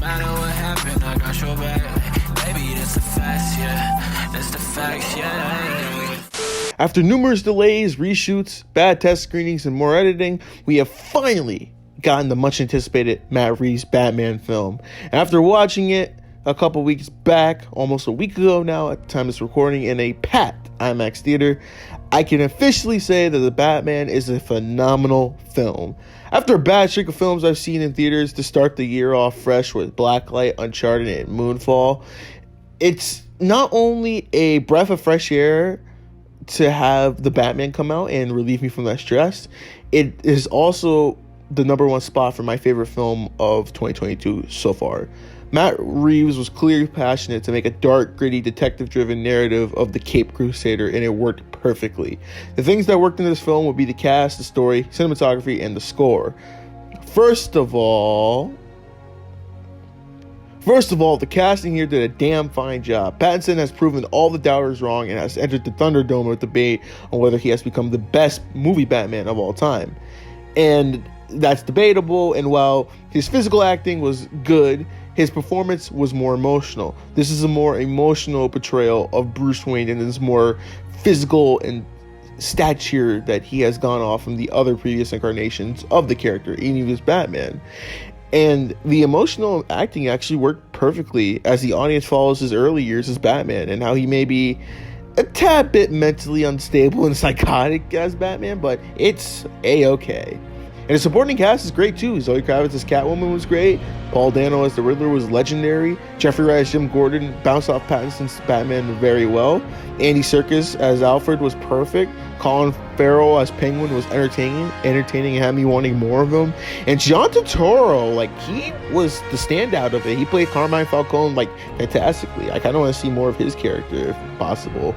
matter what happened, I got your back. Baby, that's the facts, yeah. That's the facts, yeah. After numerous delays, reshoots, bad test screenings, and more editing, we have finally gotten the much anticipated Matt Reeves Batman film. After watching it a couple weeks back, almost a week ago now at the time of this recording, in a packed IMAX theater, I can officially say that The Batman is a phenomenal film. After a bad streak of films I've seen in theaters to start the year off fresh with Blacklight, Uncharted, and Moonfall, it's not only a breath of fresh air to have The Batman come out and relieve me from that stress, it is also the number one spot for my favorite film of 2022 so far. Matt Reeves was clearly passionate to make a dark, gritty, detective-driven narrative of the Caped Crusader, and it worked perfectly. The things that worked in this film would be the cast, the story, cinematography, and the score. First of all, the casting here did a damn fine job. Pattinson has proven all the doubters wrong and has entered the Thunderdome with debate on whether he has become the best movie Batman of all time. And that's debatable, and while his physical acting was good, his performance was more emotional. This is a more emotional portrayal of Bruce Wayne, and is more physical and stature that he has gone off from the other previous incarnations of the character, even as Batman. And the emotional acting actually worked perfectly as the audience follows his early years as Batman and how he may be a tad bit mentally unstable and psychotic as Batman, but it's a-okay. And the supporting cast is great too. Zoe Kravitz as Catwoman was great. Paul Dano as the Riddler was legendary. Jeffrey Wright as Jim Gordon bounced off Pattinson's Batman very well. Andy Serkis as Alfred was perfect. Colin Farrell as Penguin was entertaining and had me wanting more of him. And John Turturro, he was the standout of it. He played Carmine Falcone fantastically. I kind of want to see more of his character if possible.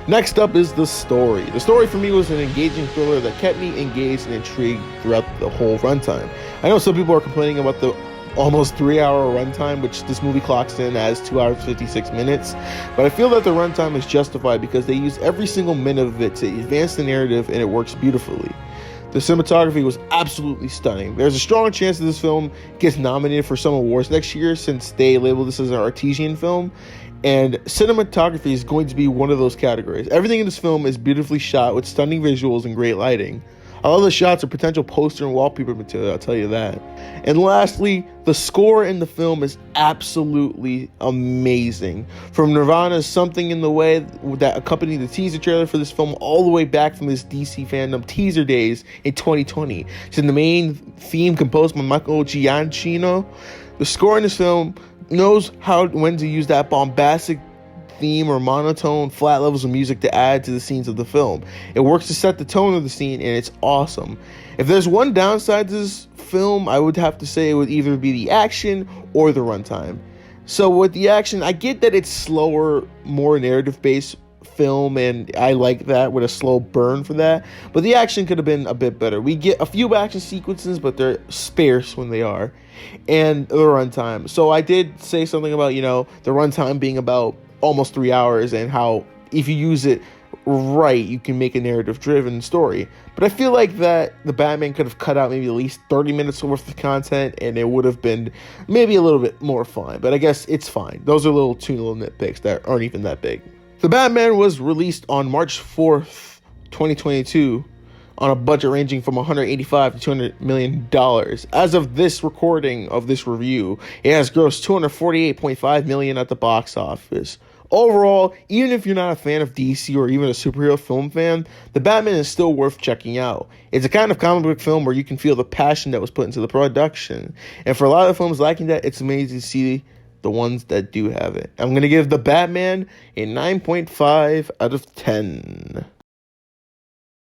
Next up is the story. The story for me was an engaging thriller that kept me engaged and intrigued throughout the whole runtime. I know some people are complaining about the almost 3-hour runtime, which this movie clocks in as 2 hours 56 minutes, but I feel that the runtime is justified because they use every single minute of it to advance the narrative, and it works beautifully. The cinematography was absolutely stunning. There's a strong chance that this film gets nominated for some awards next year since they label this as an artesian film, and cinematography is going to be one of those categories. Everything in this film is beautifully shot with stunning visuals and great lighting. A lot of the shots are potential poster and wallpaper material, I'll tell you that. And lastly, the score in the film is absolutely amazing. From Nirvana's Something in the Way that accompanied the teaser trailer for this film all the way back from his DC fandom teaser days in 2020 to the main theme composed by Michael Giacchino, the score in this film knows when to use that bombastic theme or monotone flat levels of music to add to the scenes of the film. It works to set the tone of the scene, and it's awesome. If there's one downside to this film, I would have to say it would either be the action or the runtime. So with the action, I get that it's slower, more narrative-based film, and I like that with a slow burn for that, but the action could have been a bit better. We get a few action sequences, but they're sparse when they are, and the runtime. So I did say something about, the runtime being about almost 3 hours, and how if you use it right, you can make a narrative-driven story. But I feel like that the Batman could have cut out maybe at least 30 minutes worth of content, and it would have been maybe a little bit more fun. But I guess it's fine. Those are two little nitpicks that aren't even that big. The Batman was released on March 4th, 2022, on a budget ranging from $185 to $200 million. As of this recording of this review, it has grossed $248.5 million at the box office. Overall, even if you're not a fan of DC or even a superhero film fan, The Batman is still worth checking out. It's a kind of comic book film where you can feel the passion that was put into the production. And for a lot of films lacking that, it's amazing to see the ones that do have it. I'm going to give The Batman a 9.5 out of 10.